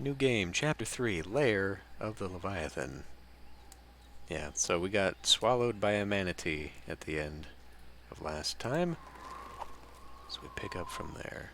New game, Chapter 3, Lair of the Leviathan. Yeah, so we got swallowed by a manatee at the end of last time. So we pick up from there.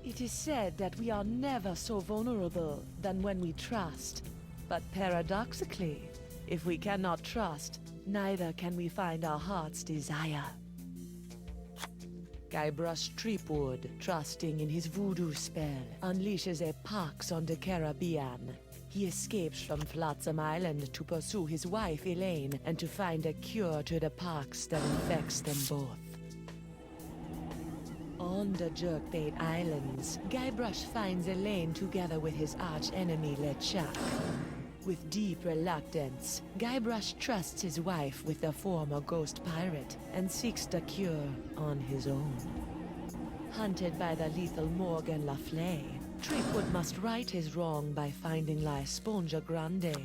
It is said that we are never so vulnerable than when we trust. But paradoxically, if we cannot trust, neither can we find our heart's desire. Guybrush Threepwood, trusting in his voodoo spell, unleashes a pox on the Caribbean. He escapes from Flotsam Island to pursue his wife Elaine and to find a cure to the pox that infects them both. On the Jerkbait Islands, Guybrush finds Elaine together with his arch-enemy LeChuck. With deep reluctance, Guybrush trusts his wife with the former ghost pirate and seeks the cure on his own. Hunted by the lethal Morgan Le Fay, Threepwood must right his wrong by finding La Esponja Grande.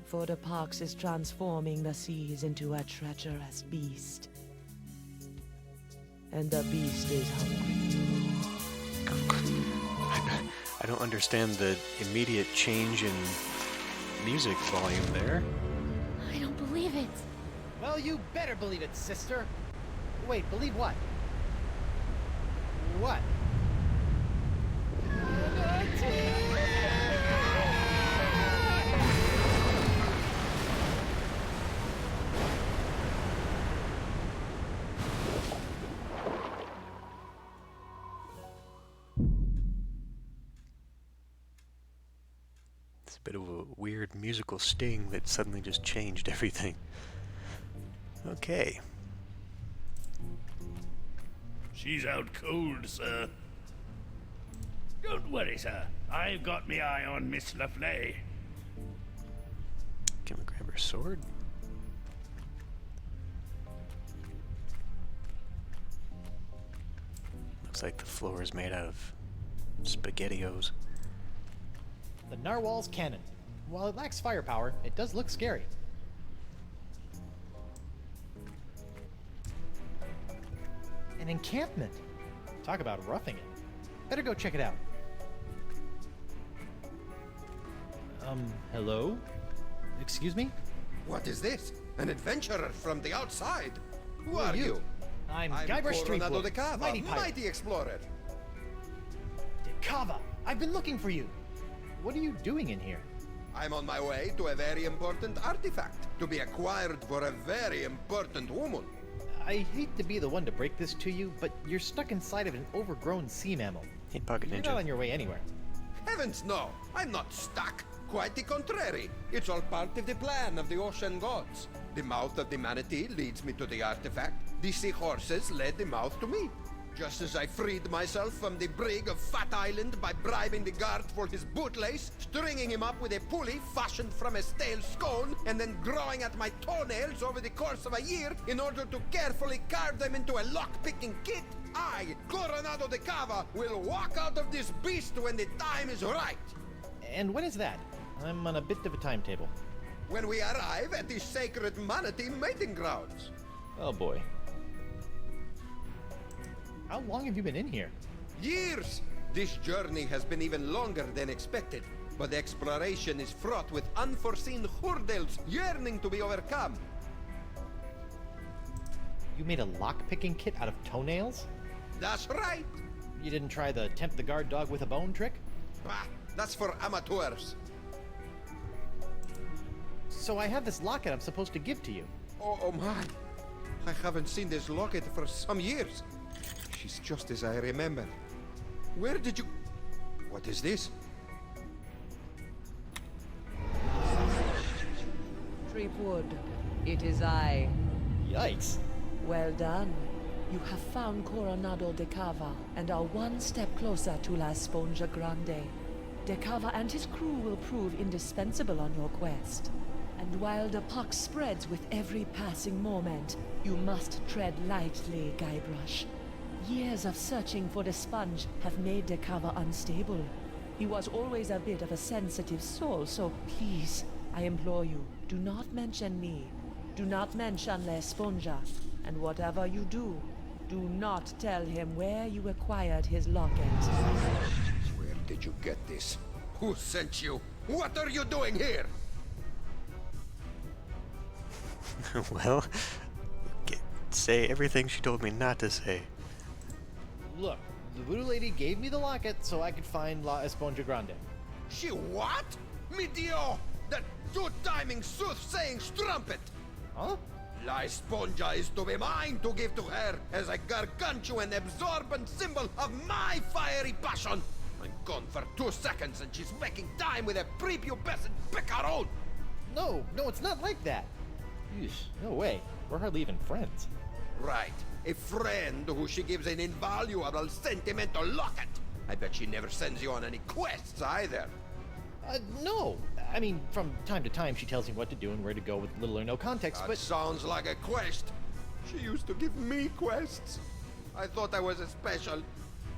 For the pox is transforming the seas into a treacherous beast. And the beast is hungry. I don't understand the immediate change in music volume there. I don't believe it. Well, you better believe it, sister. Wait, believe what? What? It's a bit of a weird musical sting that suddenly just changed everything. Okay. She's out cold, sir. Don't worry, sir. I've got me eye on Miss Le Fay. Can we grab her sword? Looks like the floor is made out of SpaghettiOs. The Narwhal's cannon. While it lacks firepower, it does look scary. An encampment. Talk about roughing it. Better go check it out. Hello? Excuse me? What is this? An adventurer from the outside? Who are you? I'm I'm Guybrush Coronado Threepwood, de Cava, mighty pirate. mighty explorer. De Cava! I've been looking for you. What are you doing in here? I'm on my way to a very important artifact to be acquired for a very important woman. I hate to be the one to break this to you, but you're stuck inside of an overgrown sea mammal. Hey, Pocket You're Ninja. not on your way anywhere. Heavens no, I'm not stuck. Quite the contrary. It's all part of the plan of the ocean gods. The mouth of the manatee leads me to the artifact. The seahorses led the mouth to me. Just as I freed myself from the brig of Fat Island by bribing the guard for his bootlace, stringing him up with a pulley fashioned from a stale scone, and then growing at my toenails over the course of a year in order to carefully carve them into a lock-picking kit, I, Coronado de Cava, will walk out of this beast when the time is right. And when is that? I'm on a bit of a timetable. When we arrive at the sacred manatee mating grounds. Oh boy. How long have you been in here? Years! This journey has been even longer than expected, but the exploration is fraught with unforeseen hurdles yearning to be overcome. You made a lock-picking kit out of toenails? That's right! You didn't try the tempt the guard dog with a bone trick? Ah, that's for amateurs. So I have this locket I'm supposed to give to you. Oh my! I haven't seen this locket for some years. She's just as I remember. Where did you... What is this? Threepwood, it is I. Yikes. Well done. You have found Coronado de Cava and are one step closer to La Esponja Grande. De Cava and his crew will prove indispensable on your quest. And while the pox spreads with every passing moment, you must tread lightly, Guybrush. Years of searching for the sponge have made De Cava unstable. He was always a bit of a sensitive soul, so please, I implore you, do not mention me. Do not mention La Esponja. And whatever you do, do not tell him where you acquired his locket. Where did you get this? Who sent you? What are you doing here? Well, say everything she told me not to say. Look, the voodoo lady gave me the locket so I could find La Esponja Grande. She what? Mi Dio! That two-timing soothsaying strumpet! Huh? La Esponja is to be mine to give to her as a gargantuan absorbent symbol of my fiery passion! I'm gone for 2 seconds and she's making time with a prepubescent picaron! No, it's not like that. Eesh, no way. We're hardly even friends. Right. A friend who she gives an invaluable sentimental locket. I bet she never sends you on any quests either. No. I mean, from time to time she tells me what to do and where to go with little or no context, That but... sounds like a quest. She used to give me quests. I thought I was a special.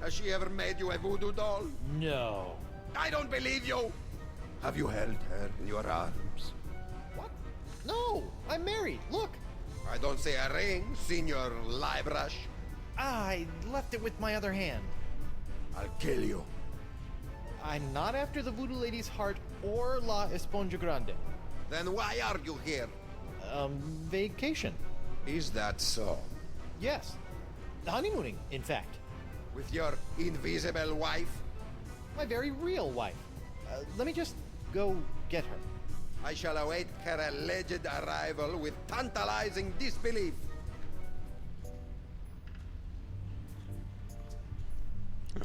Has she ever made you a voodoo doll? No. I don't believe you! Have you held her in your arms? What? No! I'm married. Look! I don't see a ring, Senor Liebrush. I left it with my other hand. I'll kill you. I'm not after the voodoo lady's heart or La Esponja Grande. Then why are you here? Vacation. Is that so? Yes. Honeymooning, in fact. With your invisible wife? My very real wife. Let me just go get her. I shall await her alleged arrival with tantalizing disbelief.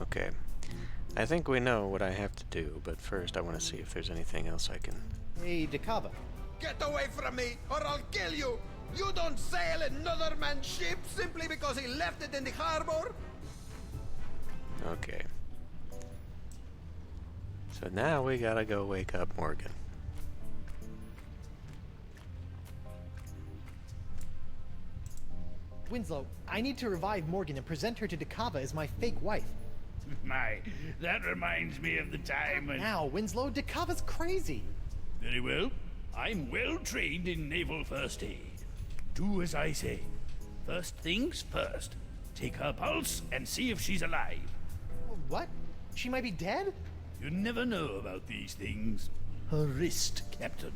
Okay. I think we know what I have to do, but first I want to see if there's anything else I can... Hey, Decava. Get away from me, or I'll kill you! You don't sail another man's ship simply because he left it in the harbor? Okay. So now we gotta go wake up Morgan. Winslow, I need to revive Morgan and present her to Decava as my fake wife. My, that reminds me of the time when... Now, Winslow, Decava's crazy. Very well. I'm well trained in naval first aid. Do as I say. First things first. Take her pulse and see if she's alive. What? She might be dead? You never know about these things. Her wrist, Captain.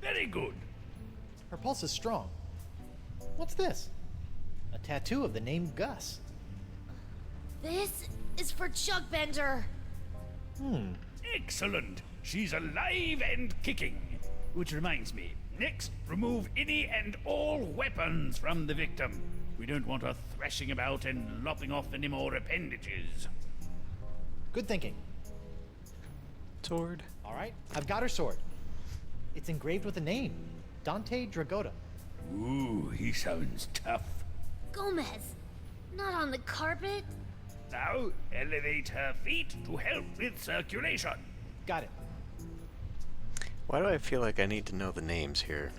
Very good. Her pulse is strong. What's this? A tattoo of the name Gus. This is for Chuck Bender. Excellent. She's alive and kicking. Which reminds me, next, remove any and all weapons from the victim. We don't want her thrashing about and lopping off any more appendages. Good thinking. Sword? All right, I've got her sword. It's engraved with a name, Dante Dragotta. Ooh, he sounds tough. Gomez, not on the carpet. Now, elevate her feet to help with circulation. Got it. Why do I feel like I need to know the names here?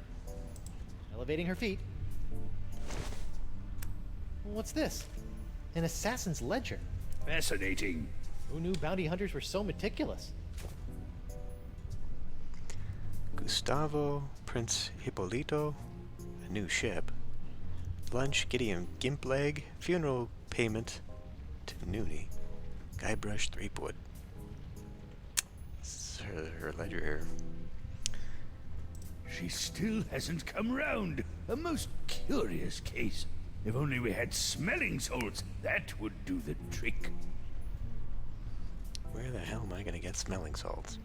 Elevating her feet. What's this? An assassin's ledger. Fascinating. Who knew bounty hunters were so meticulous? Gustavo, Prince Hippolito, a new ship, lunch, Gideon Gimpleg, funeral payment to Noonie, Guybrush Threepwood. This is her ledger here. She still hasn't come round. A most curious case. If only we had smelling salts, that would do the trick. Where the hell am I gonna get smelling salts?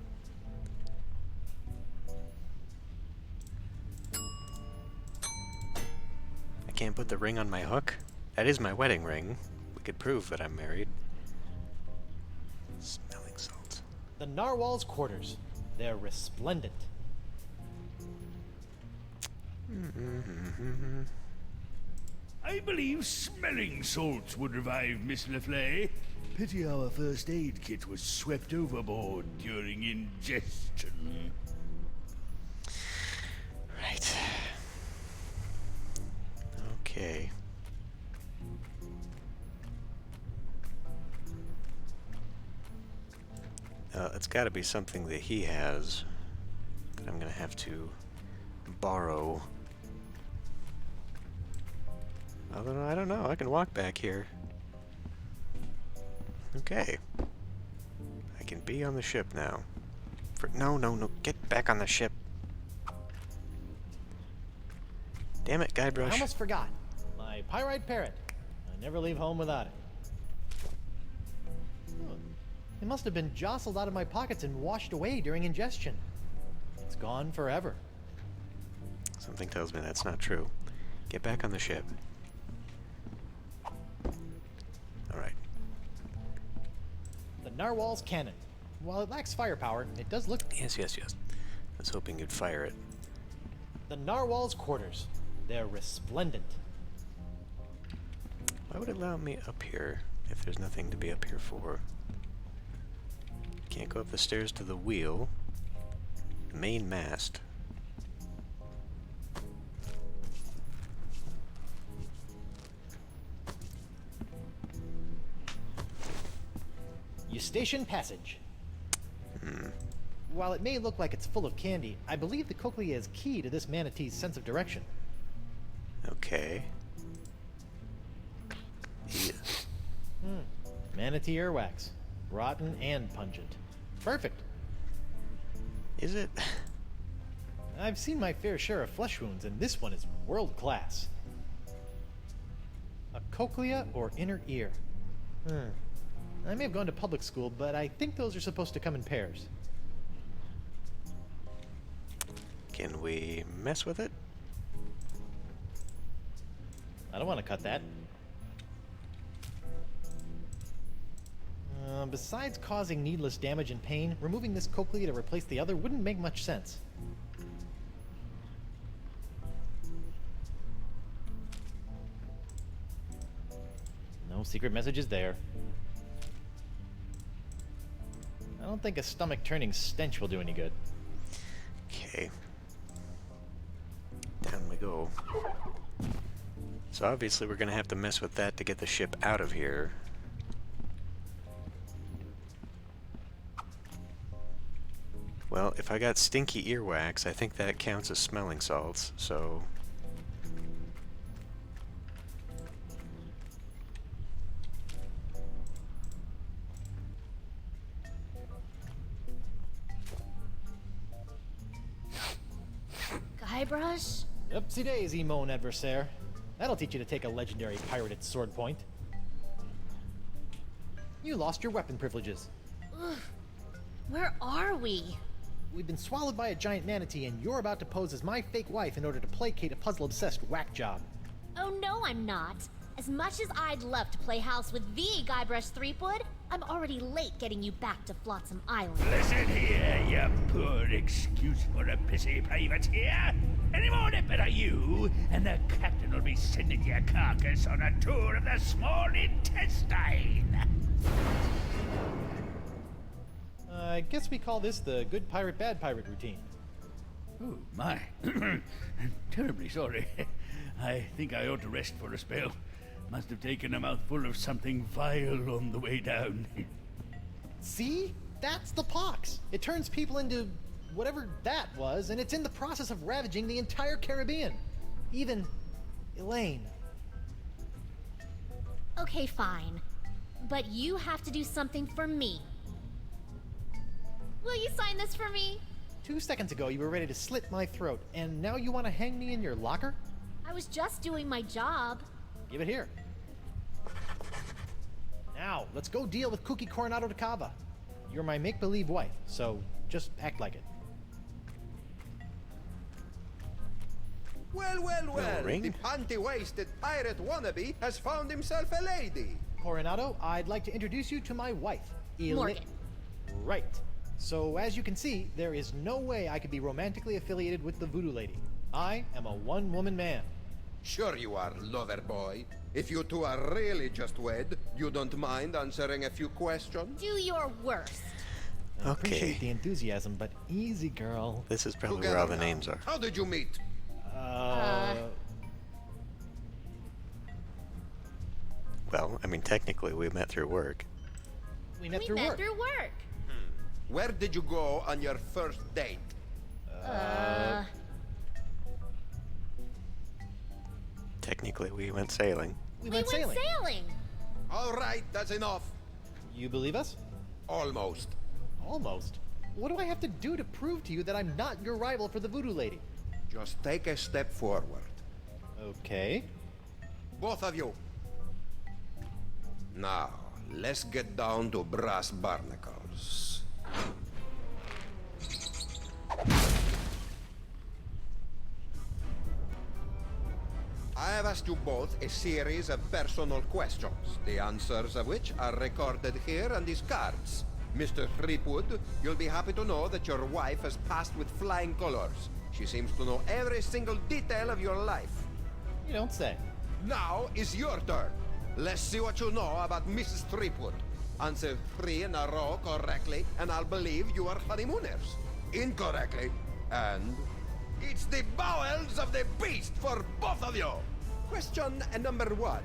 I can't put the ring on my hook? That is my wedding ring. We could prove that I'm married. Smelling salts. The Narwhal's quarters. They're resplendent. I believe smelling salts would revive Miss LaFleur. Pity our first aid kit was swept overboard during ingestion. Right. It's got to be something that he has that I'm going to have to borrow. Although, I don't know. I can walk back here. Okay. I can be on the ship now. No, no, no. Get back on the ship. Damn it, I Guybrush. almost forgot. My pyrite parrot. I never leave home without it. Oh, it must have been jostled out of my pockets and washed away during ingestion. It's gone forever. Something tells me that's not true. Get back on the ship. Alright. The Narwhal's cannon. While it lacks firepower, it does look... Yes, yes, yes. I was hoping you'd fire it. The Narwhal's quarters. They're resplendent. Why would it allow me up here if there's nothing to be up here for? Can't go up the stairs to the wheel. Main mast. Eustachian Passage. While it may look like it's full of candy, I believe the cochlea is key to this manatee's sense of direction. Okay. Yeah. Manatee earwax. Rotten and pungent. Perfect. Is it? I've seen my fair share of flesh wounds, and this one is world class. A cochlea or inner ear. I may have gone to public school, but I think those are supposed to come in pairs. Can we mess with it? I don't want to cut that. Besides causing needless damage and pain, removing this cochlea to replace the other wouldn't make much sense. No secret messages there. I don't think a stomach-turning stench will do any good. Okay. Down we go. So obviously we're going to have to mess with that to get the ship out of here. Well, if I got stinky earwax, I think that counts as smelling salts, so... Guybrush? Upsy daisy, mon adversaire. That'll teach you to take a legendary pirated sword point. You lost your weapon privileges. Ugh. Where are we? We've been swallowed by a giant manatee, and you're about to pose as my fake wife in order to placate a puzzle-obsessed whack job. Oh no, I'm not. As much as I'd love to play house with the Guybrush Threepwood, I'm already late getting you back to Flotsam Island. Listen here, you poor excuse for a pissy privateer. Any more nipper are you, and the captain will be sending your carcass on a tour of the small intestine. I guess we call this the good pirate, bad pirate routine. Oh, my. I'm terribly sorry. I think I ought to rest for a spell. Must have taken a mouthful of something vile on the way down. See? That's the pox. It turns people into whatever that was, and it's in the process of ravaging the entire Caribbean. Even Elaine. Okay, fine. But you have to do something for me. Will you sign this for me? 2 seconds ago, you were ready to slit my throat, and now you want to hang me in your locker? I was just doing my job. Give it here. Now, let's go deal with Cookie Coronado de Cava. You're my make-believe wife, so just act like it. Well, well, well. ring? The panty-waisted pirate wannabe has found himself a lady. Coronado, I'd like to introduce you to my wife, Morgan. Right. So, as you can see, there is no way I could be romantically affiliated with the Voodoo Lady. I am a one-woman man. Sure you are, lover boy. If you two are really just wed, you don't mind answering a few questions? Do your worst. I Okay. appreciate the enthusiasm, but easy, girl. This is probably Together where all the now. names are. How did you meet? Well, I mean, technically we met through work. We met We through met work. through work. Where did you go on your first date? Technically, we went sailing. We We went went sailing. sailing. All right, that's enough. You believe us? Almost. Almost. What do I have to do to prove to you that I'm not your rival for the Voodoo Lady? Just take a step forward. Okay. Both of you. Now, let's get down to brass barnacles. I have asked you both a series of personal questions, the answers of which are recorded here on these cards. Mr. Threepwood, you'll be happy to know that your wife has passed with flying colors. She seems to know every single detail of your life. You don't say. Now is your turn. Let's see what you know about Mrs. Threepwood. Answer 3 in a row correctly, and I'll believe you are honeymooners. Incorrectly, and it's the bowels of the beast for both of you. Question number 1.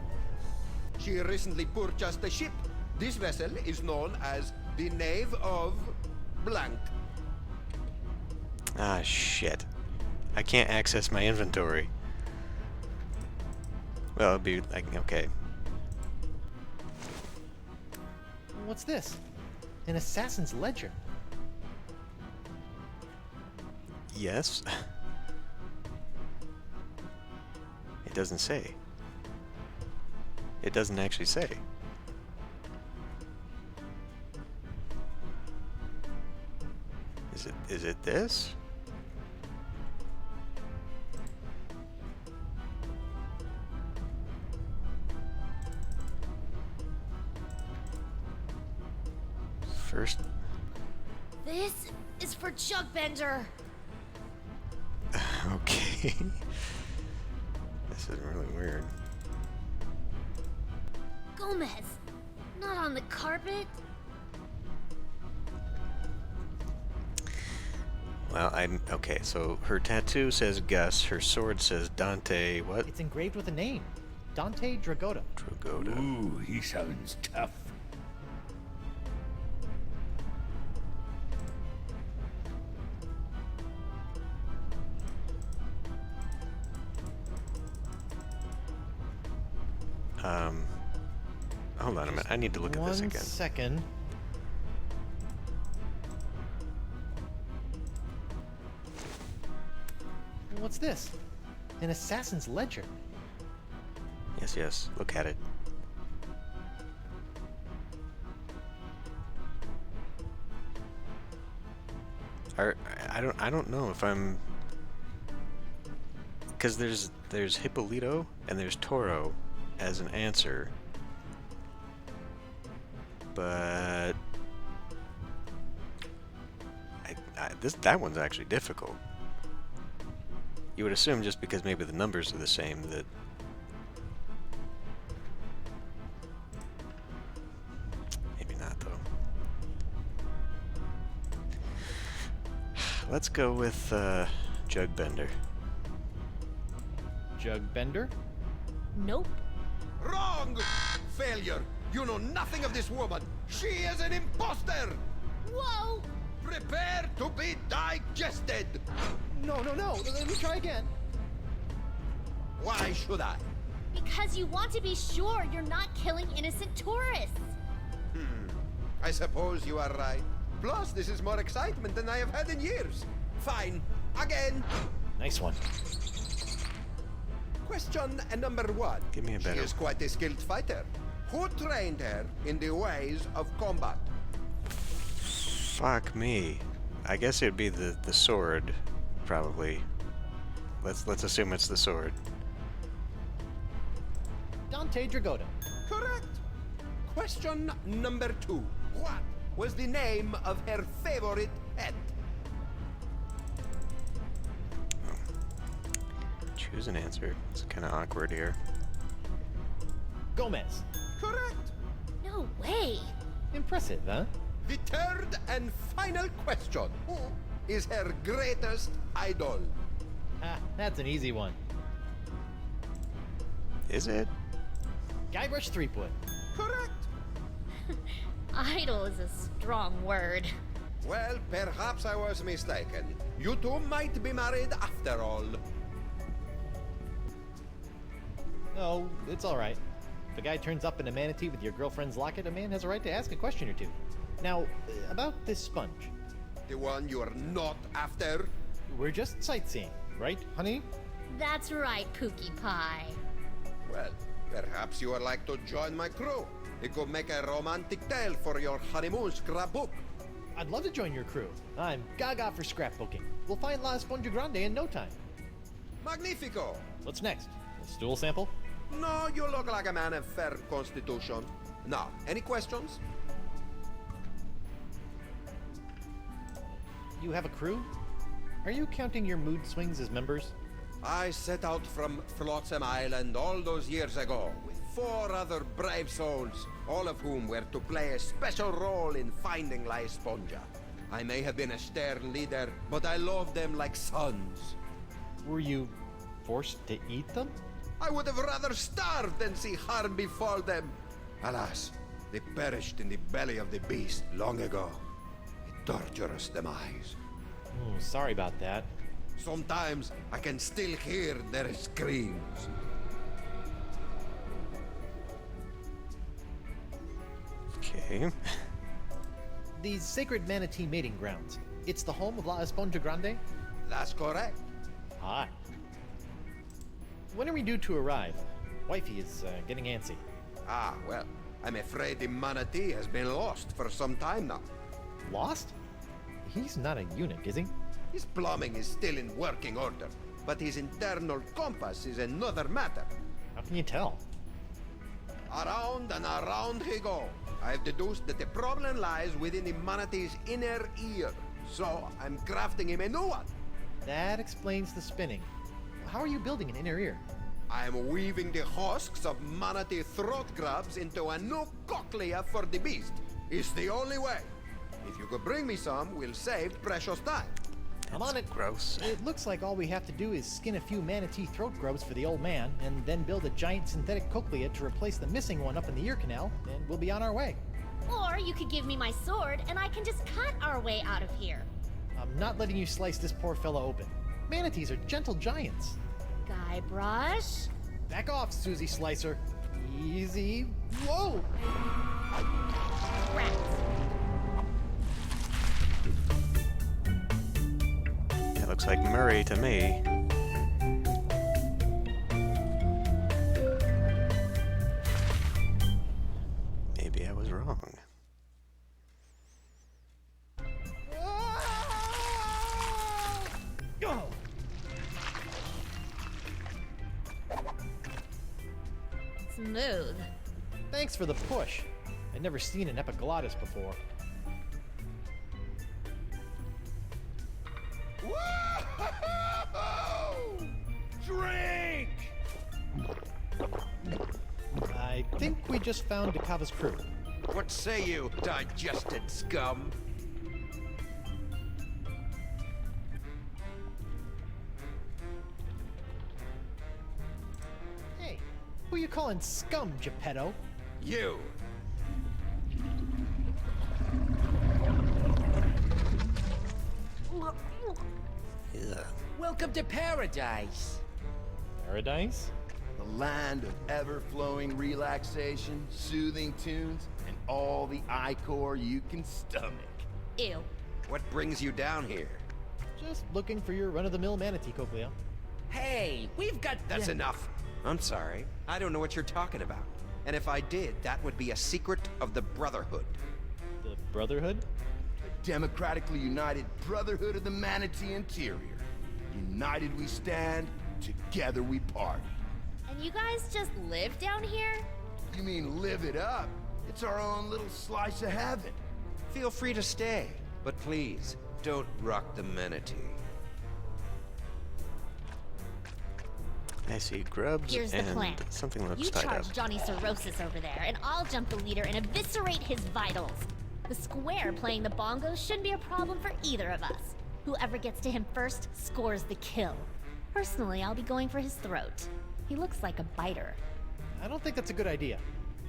She recently purchased a ship. This vessel is known as the Knave of Blank. Ah, shit. I can't access my inventory. Well, it'd be like, okay. What's this? An assassin's ledger. Yes. It doesn't say. It doesn't actually say. Is it this? First. This is for Chugbender. Okay. This is really weird. Gomez, not on the carpet. Well, I'm okay. So her tattoo says Gus. Her sword says Dante. What? It's engraved with a name. Dante Dragotta. Dragoda. Ooh, he sounds tough. Hold on a minute. I need to look at this again. 1 second. What's this? An assassin's ledger. Yes, yes. Look at it. I don't know if I'm, because there's Hippolito and there's Toro as an answer, but that one's actually difficult. You would assume just because maybe the numbers are the same that. Maybe not, though. Let's go with Jugbender. Jugbender? Nope. Wrong! Failure! You know nothing of this woman! She is an imposter! Whoa! Prepare to be digested! No. Let me try again. Why should I? Because you want to be sure you're not killing innocent tourists. I suppose you are right. Plus, this is more excitement than I have had in years. Fine. Again. Nice one. Question number 1. Give me a better She is quite a skilled fighter. Who trained her in the ways of combat? Fuck me. I guess it would be the sword, probably. Let's assume it's the sword. Dante Dragotta. Correct. Question number 2. What was the name of her favorite pet? Choose an answer. It's kind of awkward here. Gomez. Correct. No way. Impressive, huh? The third and final question. Who is her greatest idol? Ah, that's an easy one. Is it? Guybrush Threepwood. Correct. Idol is a strong word. Well, perhaps I was mistaken. You two might be married after all. Oh, it's alright. If a guy turns up in a manatee with your girlfriend's locket, a man has a right to ask a question or two. Now, about this sponge. The one you're not after? We're just sightseeing, right, honey? That's right, Pookie Pie. Well, perhaps you would like to join my crew. It could make a romantic tale for your honeymoon scrapbook. I'd love to join your crew. I'm gaga for scrapbooking. We'll find La Esponja Grande in no time. Magnifico! What's next? A stool sample? No, you look like a man of fair constitution. Now, any questions? You have a crew? Are you counting your mood swings as members? I set out from Flotsam Island all those years ago with 4 other brave souls, all of whom were to play a special role in finding La Esponja. I may have been a stern leader, but I loved them like sons. Were you forced to eat them? I would have rather starved than see harm befall them. Alas, they perished in the belly of the beast long ago. A torturous demise. Oh, sorry about that. Sometimes I can still hear their screams. Okay. These sacred manatee mating grounds. It's the home of La Esponja Grande? That's correct. Hi. When are we due to arrive? Wifey is getting antsy. Ah, well, I'm afraid the manatee has been lost for some time now. Lost? He's not a eunuch, is he? His plumbing is still in working order, but his internal compass is another matter. How can you tell? Around and around he goes. I've deduced that the problem lies within the manatee's inner ear, so I'm crafting him a new one. That explains the spinning. How are you building an inner ear? I am weaving the husks of manatee throat grubs into a new cochlea for the beast. It's the only way. If you could bring me some, we'll save precious time. I'm on it. Gross. It looks like all we have to do is skin a few manatee throat grubs for the old man, and then build a giant synthetic cochlea to replace the missing one up in the ear canal, and we'll be on our way. Or you could give me my sword and I can just cut our way out of here. I'm not letting you slice this poor fella open. Manatees are gentle giants. Guybrush? Back off, Susie Slicer. Easy. Whoa! Rats. That looks like Murray to me. Maybe I was wrong. Oh! Smooth. Thanks for the push. I'd never seen an epiglottis before. Woo-hoo-hoo! Drink! I think we just found Dakava's crew. What say you, digested scum? Hey, who you calling scum, Geppetto? You! Yeah. Welcome to paradise. Paradise? The land of ever-flowing relaxation, soothing tunes, and all the ichor you can stomach. Ew. What brings you down here? Just looking for your run-of-the-mill manatee cochlea. Hey, we've got... That's enough. I'm sorry. I don't know what you're talking about. And if I did, that would be a secret of the Brotherhood. The Brotherhood? The democratically united Brotherhood of the Manatee Interior. United we stand, together we party. And you guys just live down here? You mean live it up? It's our own little slice of heaven. Feel free to stay, but please, don't rock the manatee. I see grubs Here's the and plan. something looks You tied charge up. Johnny Cirrhosis over there, and I'll jump the leader and eviscerate his vitals. The square playing the bongos shouldn't be a problem for either of us. Whoever gets to him first scores the kill. Personally, I'll be going for his throat. He looks like a biter. I don't think that's a good idea.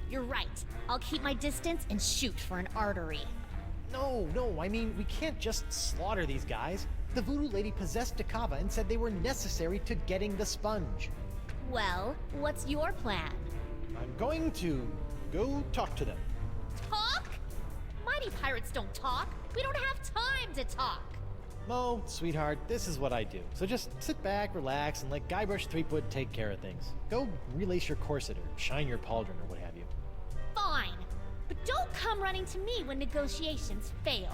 You're right. I'll keep my distance and shoot for an artery. No, I mean, we can't just slaughter these guys. The voodoo lady possessed Dakava and said they were necessary to getting the sponge. Well, what's your plan? I'm going to go talk to them. Talk? Mighty pirates don't talk. We don't have time to talk. Mo, sweetheart, this is what I do. So just sit back, relax, and let Guybrush Threepwood take care of things. Go relace your corset or shine your pauldron or what have you. Fine. But don't come running to me when negotiations fail.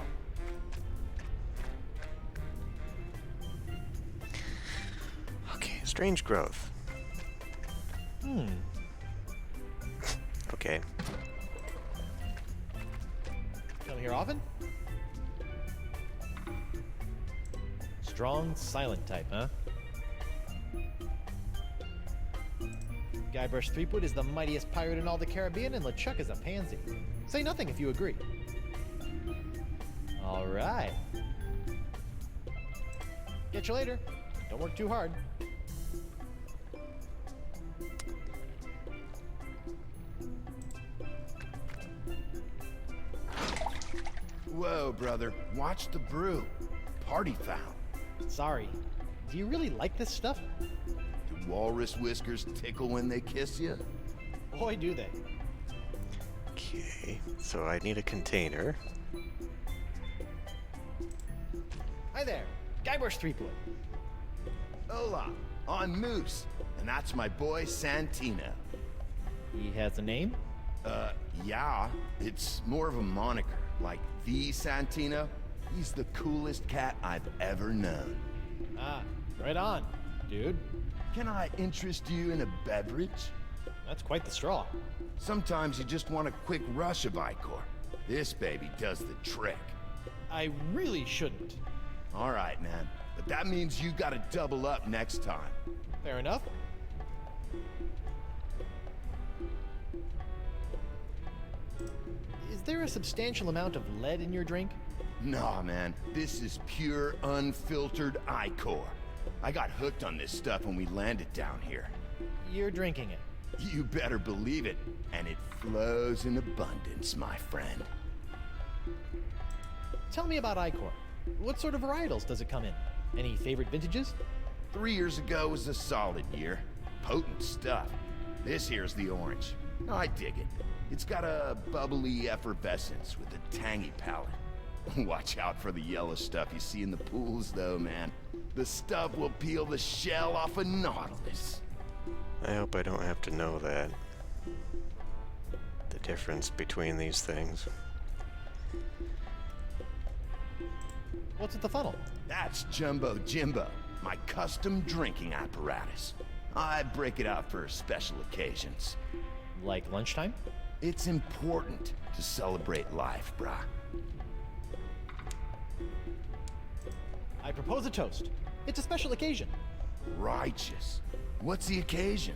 Okay, strange growth. Okay. Come here often? Strong, silent type, huh? Guybrush Threepwood is the mightiest pirate in all the Caribbean, and LeChuck is a pansy. Say nothing if you agree. All right. Catch you later. Don't work too hard. Whoa, brother. Watch the brew. Party foul. Sorry. Do you really like this stuff? Do walrus whiskers tickle when they kiss you? Boy, do they. Okay, so I need a container. Hi there. Guybrush Threepwood. Hola, I'm Moose, and that's my boy Santino. He has a name? Yeah, it's more of a moniker, like the Santino. He's the coolest cat I've ever known. Ah, right on, dude. Can I interest you in a beverage? That's quite the straw. Sometimes you just want a quick rush of Icor. This baby does the trick. I really shouldn't. All right, man, but that means you gotta double up next time. Fair enough. Is there a substantial amount of lead in your drink? Nah, man, this is pure, unfiltered Icor. I got hooked on this stuff when we landed down here. You're drinking it. You better believe it, and it flows in abundance, my friend. Tell me about Icor. What sort of varietals does it come in? Any favorite vintages? 3 years ago was a solid year. Potent stuff. This here's the orange. I dig it. It's got a bubbly effervescence with a tangy palate. Watch out for the yellow stuff you see in the pools, though, man. The stuff will peel the shell off a Nautilus. I hope I don't have to know that. The difference between these things. What's at the funnel? That's Jumbo Jimbo, my custom drinking apparatus. I break it out for special occasions. Like lunchtime? It's important to celebrate life, brah. I propose a toast. It's a special occasion. Righteous. What's the occasion?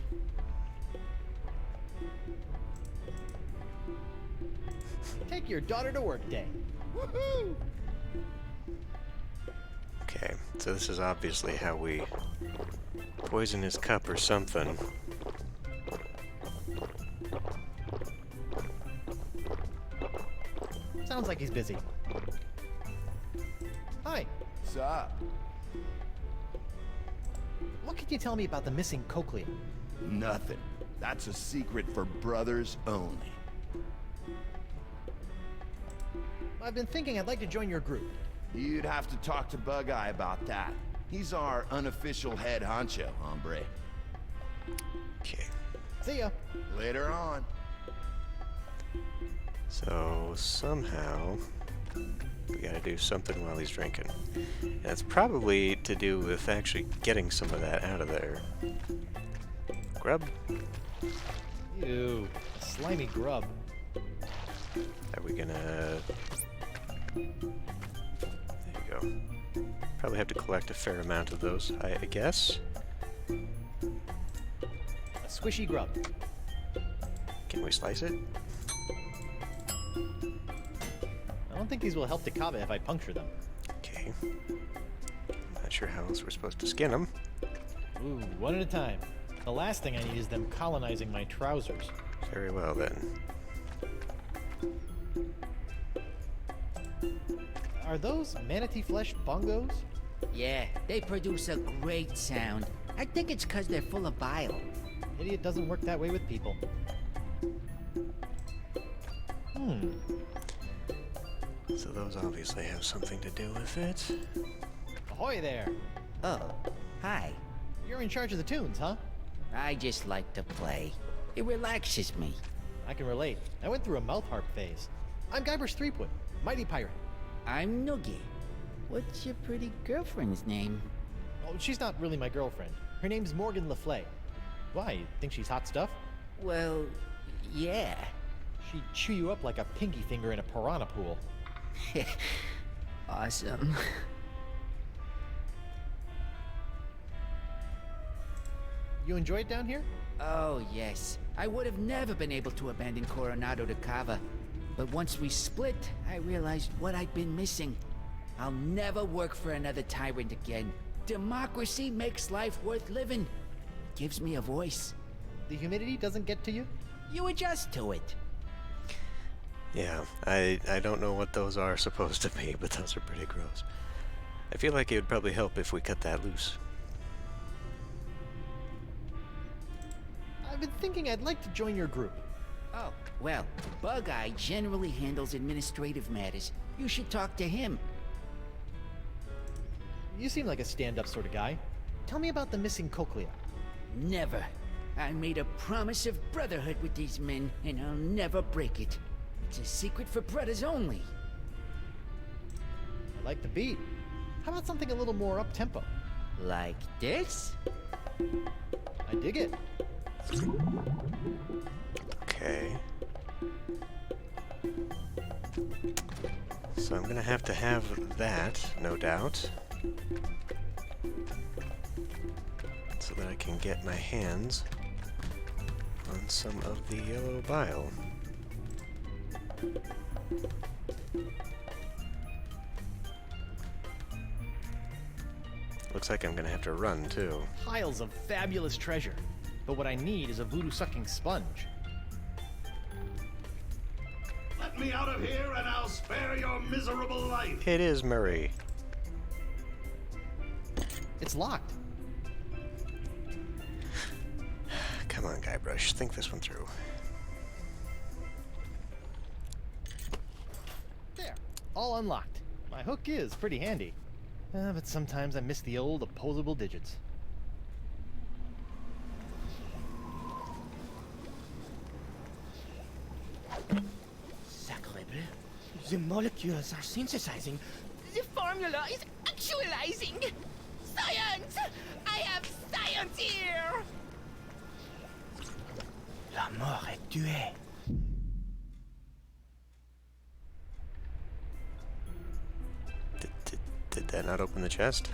Take your daughter to work day. Woohoo! Okay, so this is obviously how we poison his cup or something. Sounds like he's busy. Hi. What's up? What can you tell me about the missing cochlea? Nothing. That's a secret for brothers only. I've been thinking I'd like to join your group. You'd have to talk to Bug-Eye about that. He's our unofficial head honcho, hombre. Okay, See ya. Later on. so somehow we gotta do something while he's drinking. And it's probably to do with actually getting some of that out of there. Grub? Ew. Slimy grub. Are we gonna... There you go. Probably have to collect a fair amount of those, I guess. A squishy grub. Can we slice it? I don't think these will help Dakava if I puncture them. Okay. Not sure how else we're supposed to skin them. Ooh, one at a time. The last thing I need is them colonizing my trousers. Very well then. Are those manatee flesh bongos? Yeah, they produce a great sound. I think it's 'cause they're full of bile. Idiot doesn't work that way with people. So those obviously have something to do with it. Ahoy there! Oh, hi. You're in charge of the tunes, huh? I just like to play. It relaxes me. I can relate. I went through a mouth harp phase. I'm Guybrush Threepwood, mighty pirate. I'm Noogie. What's your pretty girlfriend's name? Oh, she's not really my girlfriend. Her name's Morgan Le Fay. Why, you think she's hot stuff? Well, yeah. She'd chew you up like a pinky finger in a piranha pool. Awesome. You enjoy it down here? Oh, yes. I would have never been able to abandon Coronado de Cava. But once we split, I realized what I'd been missing. I'll never work for another tyrant again. Democracy makes life worth living. It gives me a voice. The humidity doesn't get to you? You adjust to it. Yeah, I don't know what those are supposed to be, but those are pretty gross. I feel like it would probably help if we cut that loose. I've been thinking I'd like to join your group. Oh, well, Bug-Eye generally handles administrative matters. You should talk to him. You seem like a stand-up sort of guy. Tell me about the missing cochlea. Never. I made a promise of brotherhood with these men, and I'll never break it. It's a secret for brothers only. I like the beat. How about something a little more up-tempo? Like this? I dig it. Okay. So I'm gonna have to have that, no doubt. So that I can get my hands on some of the yellow bile. Looks like I'm gonna have to run, too. Piles of fabulous treasure. But what I need is a voodoo-sucking sponge. Let me out of here and I'll spare your miserable life. It is Murray. It's locked. Come on, Guybrush, think this one through. There. All unlocked. My hook is pretty handy. But sometimes I miss the old opposable digits. Sacre bleu. The molecules are synthesizing. The formula is actualizing. Science! I have science here! La mort est tuée. Did that not open the chest?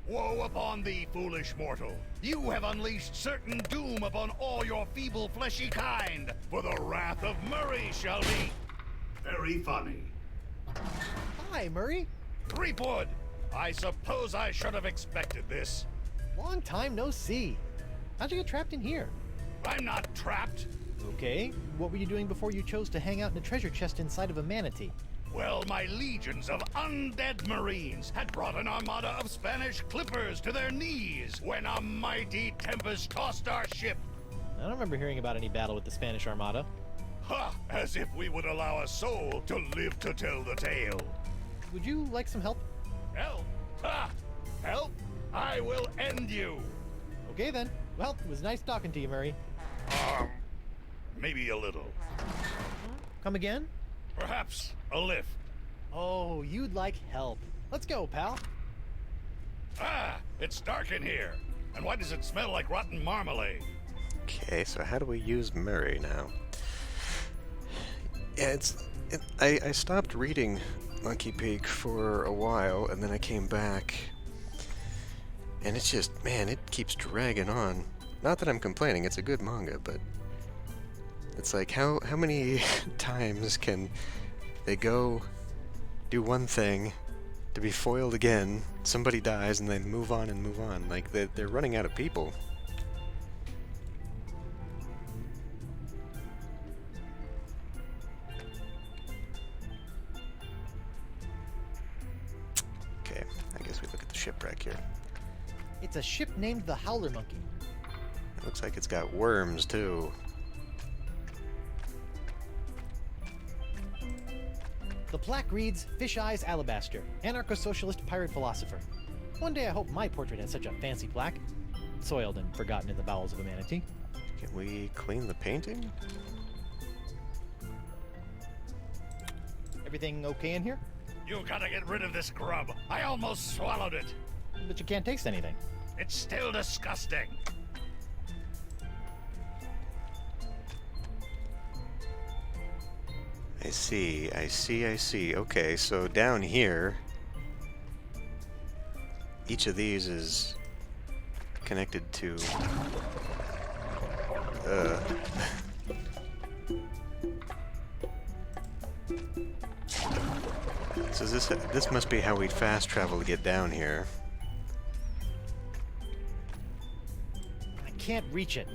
Woe upon thee, foolish mortal! You have unleashed certain doom upon all your feeble fleshy kind, for the wrath of Murray shall be... Very funny. Hi, Murray. Threepwood! I suppose I should have expected this. Long time no see. How'd you get trapped in here? I'm not trapped. Okay, what were you doing before you chose to hang out in a treasure chest inside of a manatee? Well, my legions of undead marines had brought an armada of Spanish clippers to their knees when a mighty tempest tossed our ship. I don't remember hearing about any battle with the Spanish Armada. Ha! As if we would allow a soul to live to tell the tale. Would you like some help? Help? Ha! Help? I will end you. Okay then. Well, it was nice talking to you, Murray. Maybe a little. Come again? Perhaps a lift. Oh, you'd like help. Let's go, pal. Ah! It's dark in here. And why does it smell like rotten marmalade? Okay, so how do we use Murray now? Yeah, I stopped reading Monkey Peak for a while, and then I came back, and it's just, man, it keeps dragging on. Not that I'm complaining, it's a good manga, but it's like, how many times can they go do one thing to be foiled again, somebody dies, and then move on and move on? Like, they're running out of people. shipwreck here? It's a ship named the Howler Monkey. It looks like it's got worms, too. The plaque reads, Fish Eyes Alabaster, anarcho-socialist pirate philosopher. One day I hope my portrait has such a fancy plaque. Soiled and forgotten in the bowels of a manatee. Can we clean the painting? Everything okay in here? You gotta get rid of this grub. I almost swallowed it. But you can't taste anything. It's still disgusting. I see. Okay, so down here, each of these is connected to... So this must be how we'd fast travel to get down here. I can't reach it.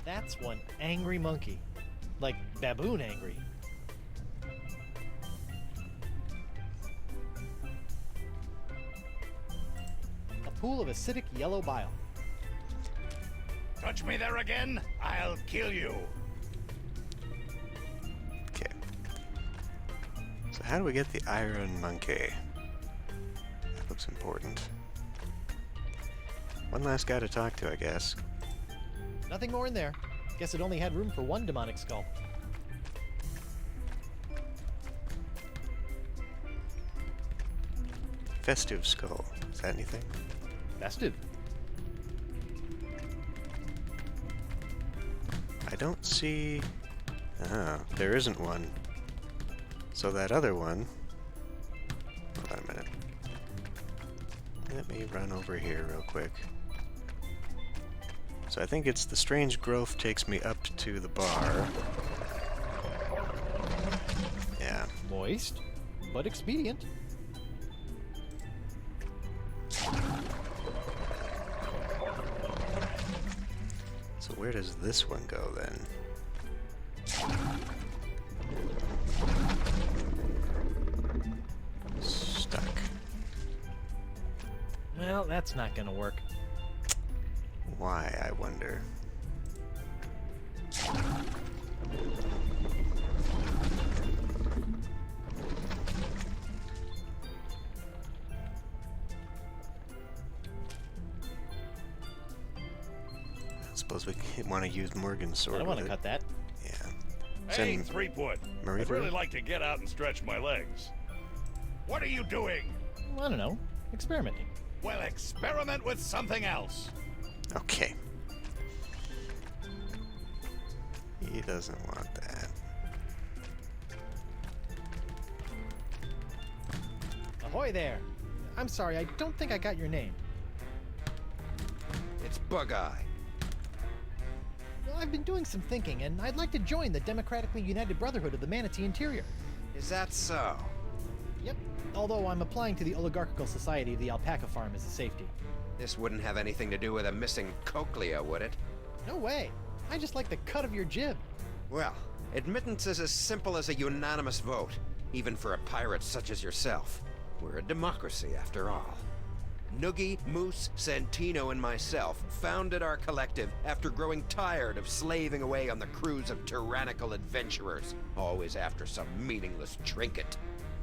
That's one angry monkey. Like baboon angry. A pool of acidic yellow bile. Touch me there again, I'll kill you. Okay. So how do we get the iron monkey? That looks important. One last guy to talk to, I guess. Nothing more in there. Guess it only had room for one demonic skull. Festive skull. Is that anything? Festive. I don't see... Oh, there isn't one. So that other one... Hold on a minute. Let me run over here real quick. So I think it's the strange growth takes me up to the bar. Yeah. Moist, but expedient. So where does this one go then? Stuck. Well, that's not gonna work. Why, I wonder. I suppose we want to use Morgan's sword. I don't want to with cut it. that. Yeah. Hey, Send Threepwood. Marie I'd through? really like to get out and stretch my legs. What are you doing? I don't know. Experimenting. Well, experiment with something else. Okay. He doesn't want that. Ahoy there! I'm sorry, I don't think I got your name. It's Bug-Eye. Well, I've been doing some thinking, and I'd like to join the Democratically United Brotherhood of the Manatee Interior. Is that so? Yep. Although I'm applying to the Oligarchical Society of the Alpaca Farm as a safety. This wouldn't have anything to do with a missing cochlea, would it? No way. I just like the cut of your jib. Well, admittance is as simple as a unanimous vote, even for a pirate such as yourself. We're a democracy, after all. Noogie, Moose, Santino, and myself founded our collective after growing tired of slaving away on the crews of tyrannical adventurers, always after some meaningless trinket.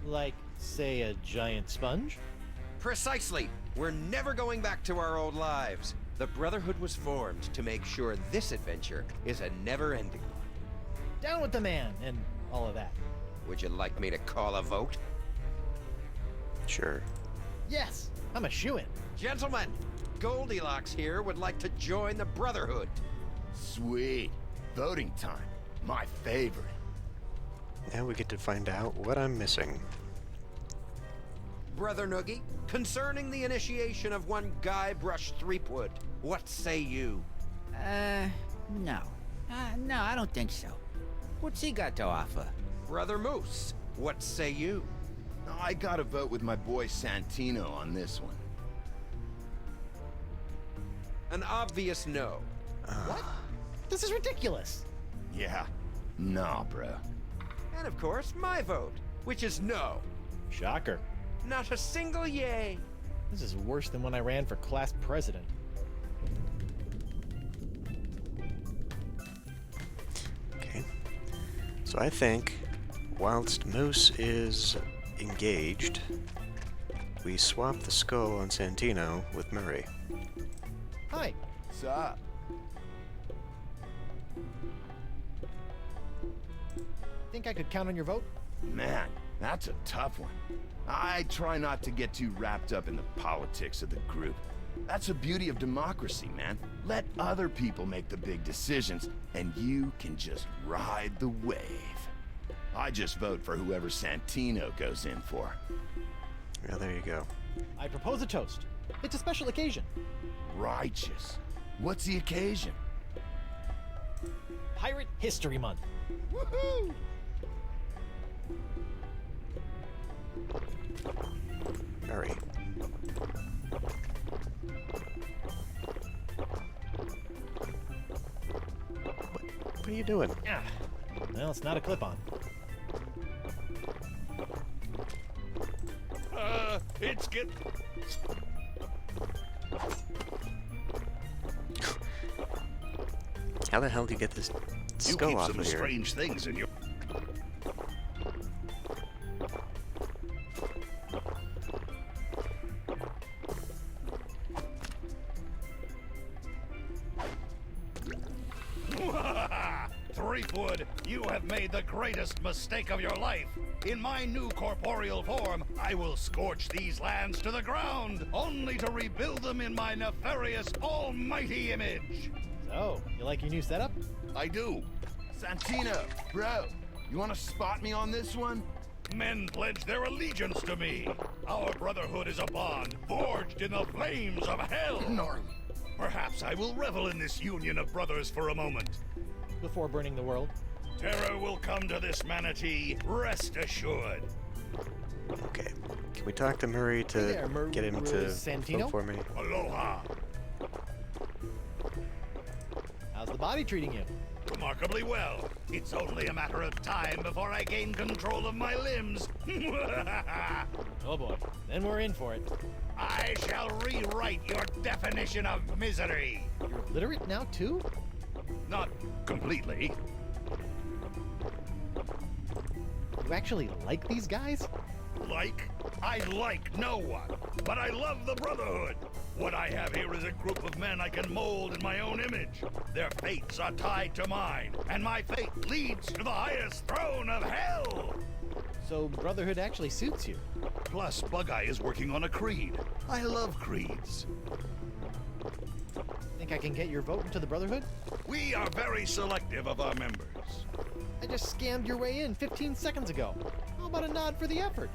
Like, say, a giant sponge? Precisely! We're never going back to our old lives. The Brotherhood was formed to make sure this adventure is a never-ending one. Down with the man, and all of that. Would you like me to call a vote? Sure. Yes! I'm a shoo-in. Gentlemen, Goldilocks here would like to join the Brotherhood. Sweet. Voting time. My favorite. Now we get to find out what I'm missing. Brother Noogie, concerning the initiation of one Guybrush Threepwood, what say you? No. No, I don't think so. What's he got to offer? Brother Moose, what say you? I gotta vote with my boy Santino on this one. An obvious no. What? This is ridiculous. Yeah, Nah, bro. And of course, my vote, which is no. Shocker. Not a single yay. This is worse than when I ran for class president. Okay. So I think, whilst Moose is engaged, we swap the skull on Santino with Murray. Hi. Sup? Think I could count on your vote? Man, that's a tough one. I try not to get too wrapped up in the politics of the group. That's the beauty of democracy, man. Let other people make the big decisions, and you can just ride the wave. I just vote for whoever Santino goes in for. Well, there you go. I propose a toast. It's a special occasion. Righteous. What's the occasion? Pirate History Month. Woohoo! Murray. What are you doing? Ah. Well, it's not a clip-on. It's get... How the hell do you get this You skull keep off some of here? strange things in your... Threepwood, you have made the greatest mistake of your life. In my new corporeal form, I will scorch these lands to the ground, only to rebuild them in my nefarious almighty image. So, you like your new setup? I do. Santino, bro, you want to spot me on this one? Men pledge their allegiance to me. Our brotherhood is a bond forged in the flames of hell. Gnarly. Perhaps I will revel in this union of brothers for a moment. Before burning the world? Terror will come to this manatee, rest assured. Okay. Can we talk to Murray to Hey there, get him to Santino? vote for me? Aloha. How's the body treating you? Remarkably well. It's only a matter of time before I gain control of my limbs. Oh boy, then we're in for it. I shall rewrite your definition of misery. You're literate now too? Not completely. You actually like these guys? I like no one, but I love the Brotherhood. What I have here is a group of men I can mold in my own image. Their fates are tied to mine, and my fate leads to the highest throne of hell. So Brotherhood actually suits you. Plus, Bug-Eye is working on a creed. I love creeds. Think I can get your vote into the Brotherhood? We are very selective of our members. I just scammed your way in 15 seconds ago. How about a nod for the effort?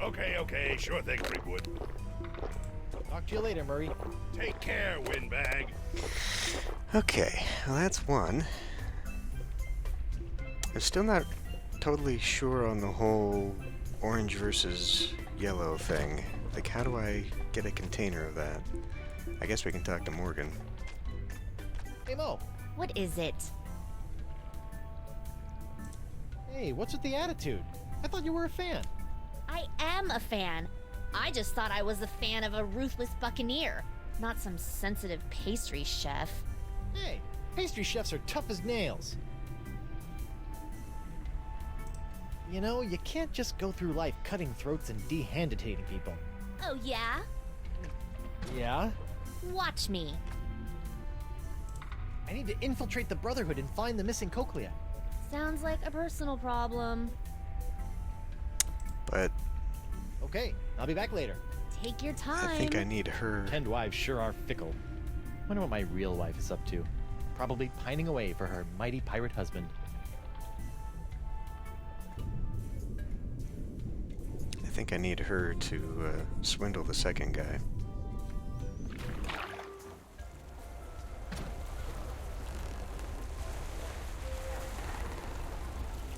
Okay, sure thing, Threepwood. Talk to you later, Murray. Take care, Windbag. Okay, well that's one. I'm still not totally sure on the whole orange versus yellow thing. Like, how do I get a container of that? I guess we can talk to Morgan. Hey, Mo. What is it? Hey, what's with the attitude? I thought you were a fan. I am a fan. I just thought I was a fan of a ruthless buccaneer, not some sensitive pastry chef. Hey, pastry chefs are tough as nails. You know, you can't just go through life cutting throats and dehanditating people. Oh, yeah? Yeah? Watch me. I need to infiltrate the Brotherhood and find the missing cochlea. Sounds like a personal problem. But Okay, I'll be back later. Take your time. I think I need her. Tend wives sure are fickle. Wonder what my real wife is up to. Probably pining away for her mighty pirate husband. I think I need her to swindle the second guy.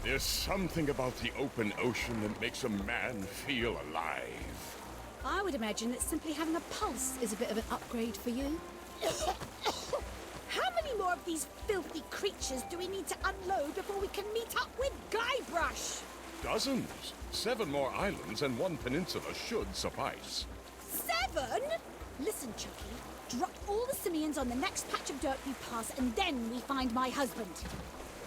There's something about the open ocean that makes a man feel alive. I would imagine that simply having a pulse is a bit of an upgrade for you. How many many more of these filthy creatures do we need to unload before we can meet up with Guybrush? Dozens. 7 more islands and 1 peninsula should suffice. 7? Listen, Chucky. Drop all the simians on the next patch of dirt we pass, and then we find my husband.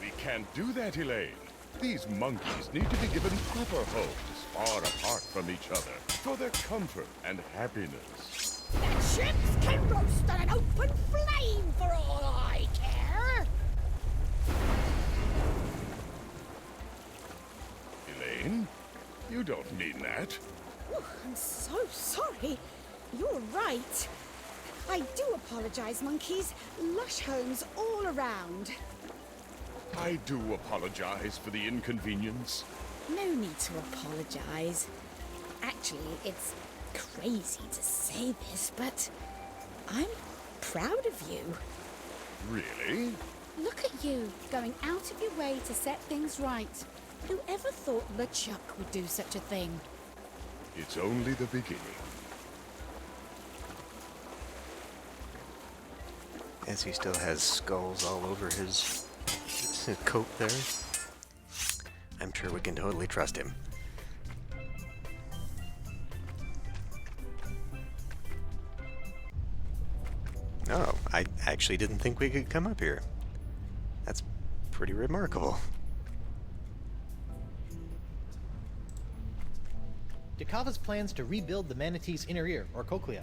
We can't do that, Elaine. These monkeys need to be given proper homes, far apart from each other, for their comfort and happiness. Their chips can roast on an open flame for all I care. Elaine? You don't mean that. Oh, I'm so sorry. You're right. I do apologize, monkeys. Lush homes all around. I do apologize for the inconvenience. No need to apologize. Actually, it's crazy to say this, but I'm proud of you. Really? Look at you, going out of your way to set things right. Whoever thought LeChuck would do such a thing? It's only the beginning. As he still has skulls all over his coat there. I'm sure we can totally trust him. Oh, I actually didn't think we could come up here. That's pretty remarkable. Dakava's plans to rebuild the manatee's inner ear, or cochlea.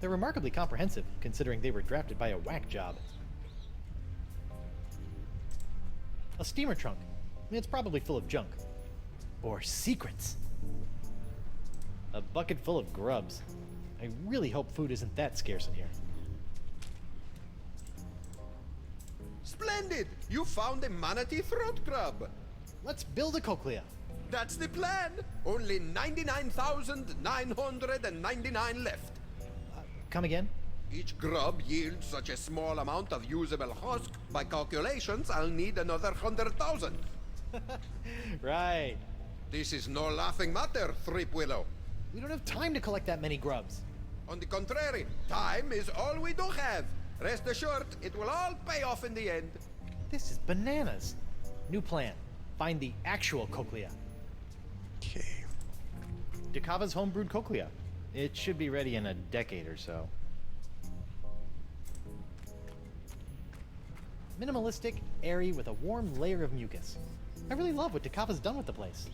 They're remarkably comprehensive, considering they were drafted by a whack job. A steamer trunk. It's probably full of junk. Or secrets. A bucket full of grubs. I really hope food isn't that scarce in here. Splendid! You found a manatee throat grub. Let's build a cochlea. That's the plan. Only 99,999 left. Come again? Each grub yields such a small amount of usable husk. By calculations, I'll need another 100,000. Right. This is no laughing matter, Thrip Willow. We don't have time to collect that many grubs. On the contrary, time is all we do have. Rest assured, it will all pay off in the end. This is bananas. New plan. Find the actual cochlea. Okay. Dakava's homebrewed cochlea. It should be ready in a decade or so. Minimalistic, airy, with a warm layer of mucus. I really love what Dakava's done with the place.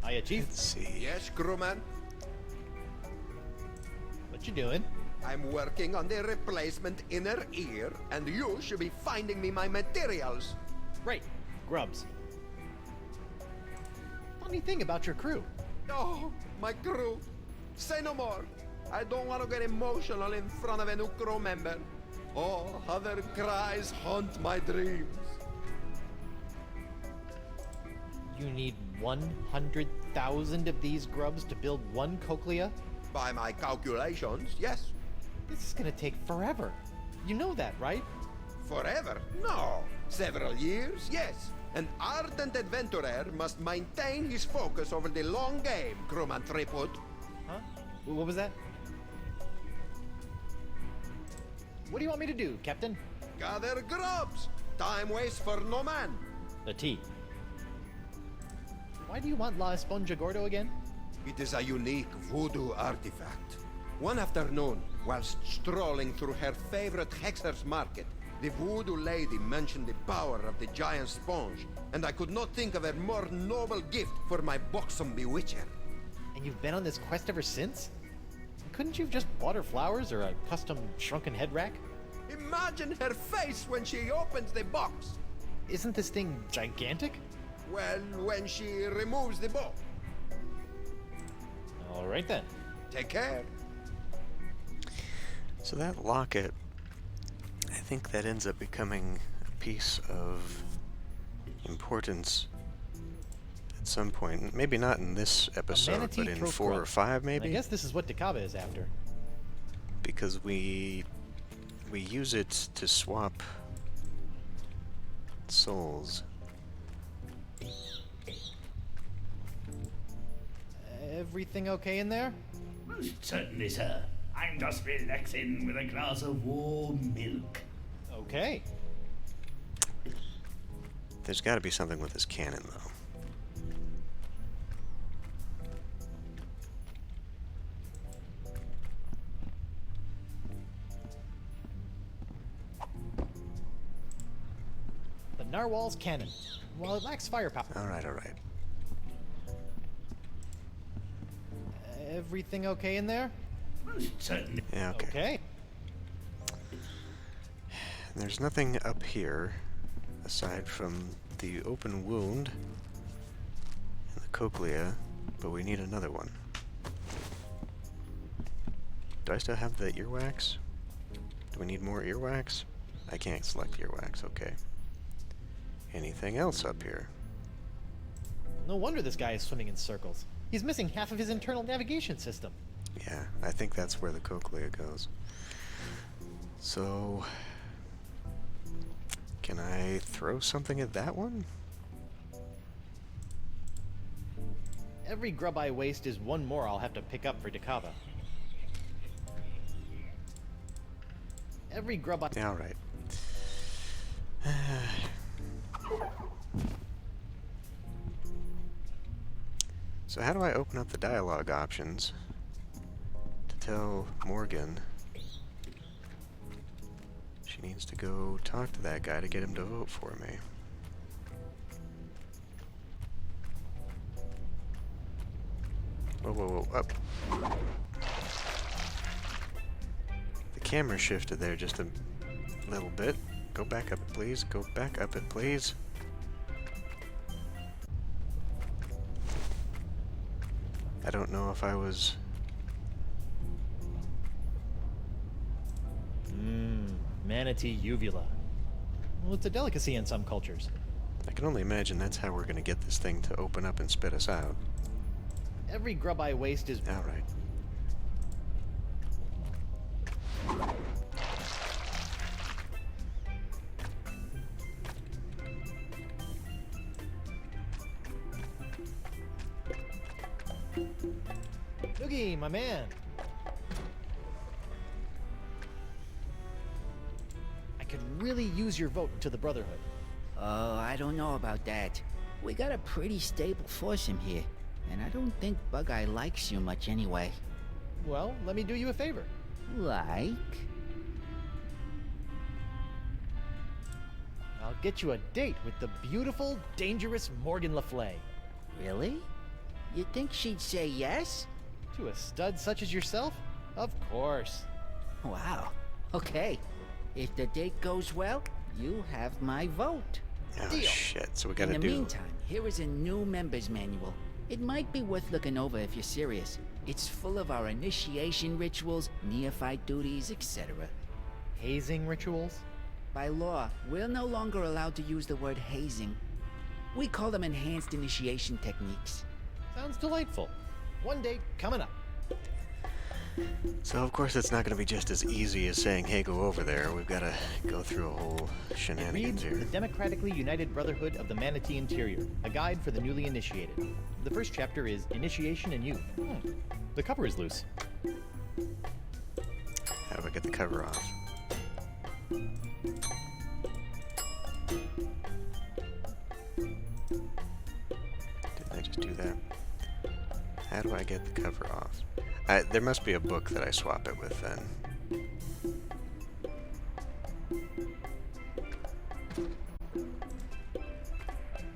Hiya, Chief. Let's see. Yes, crewman? What you doing? I'm working on the replacement inner ear, and you should be finding me my materials. Right. Grubs. Funny thing about your crew. Oh, my crew. Say no more. I don't want to get emotional in front of a new crew member. Oh, how their cries haunt my dreams. You need 100,000 of these grubs to build one cochlea? By my calculations, yes. This is gonna take forever. You know that, right? Forever? No. Several years? Yes. An ardent adventurer must maintain his focus over the long game, crewman Threepwood. Huh? What was that? What do you want me to do, Captain? Gather grubs. Time waits for no man. The tea. Why do you want La Esponja Gordo again? It is a unique voodoo artifact. One afternoon, whilst strolling through her favorite Hexer's market, the voodoo lady mentioned the power of the giant sponge, and I could not think of a more noble gift for my buxom bewitcher. And you've been on this quest ever since? Couldn't you have just bought her flowers or a custom shrunken head rack? Imagine her face when she opens the box. Isn't this thing gigantic? Well, when she removes the box. All right then. Take care. So that locket, I think that ends up becoming a piece of importance at some point. Maybe not in this episode, but in 4 or 5 maybe? I guess this is what Dakava is after. Because we use it to swap souls. Everything okay in there? Most certainly, sir. I'm just relaxing with a glass of warm milk. Okay. There's got to be something with this cannon, though. The Narwhal's cannon. While it lacks firepower. Alright, alright. Everything okay in there? Most certainly. Yeah, okay. Okay. There's nothing up here aside from the open wound and the cochlea, but we need another one. Do I still have the earwax? Do we need more earwax? I can't select earwax, okay. Anything else up here? No wonder this guy is swimming in circles. He's missing half of his internal navigation system. Yeah, I think that's where the cochlea goes. So, can I throw something at that one? Every grub I waste is one more I'll have to pick up for Dakava. Every grub I... Yeah, alright. So how do I open up the dialogue options to tell Morgan she needs to go talk to that guy to get him to vote for me? Whoa, whoa, whoa, up. The camera shifted there just a little bit. Go back up, please. Go back up it, please. I don't know if I was... Manatee uvula. Well, it's a delicacy in some cultures. I can only imagine that's how we're gonna get this thing to open up and spit us out. Every grub I waste is... Alright. Noogie, my man. I could really use your vote to the Brotherhood. Oh, I don't know about that. We got a pretty stable force in here, and I don't think Bug-Eye likes you much anyway. Well, let me do you a favor. Like? I'll get you a date with the beautiful, dangerous Morgan Le Fay. Really? You think she'd say yes? To a stud such as yourself? Of course. Wow. Okay. If the date goes well, you have my vote. Oh, Deal. shit. So we gotta In do... the meantime, here is a new member's manual. It might be worth looking over if you're serious. It's full of our initiation rituals, neophyte duties, etc. Hazing rituals? By law, we're no longer allowed to use the word hazing. We call them enhanced initiation techniques. Sounds delightful. One date coming up. So of course it's not gonna be just as easy as saying, hey, go over there. We've gotta go through a whole shenanigans Read here. The Democratically United Brotherhood of the Manatee Interior, a guide for the newly initiated. The first chapter is Initiation and Youth. The cover is loose. How do I get the cover off? Didn't I just do that? How do I get the cover off? There must be a book that I swap it with then.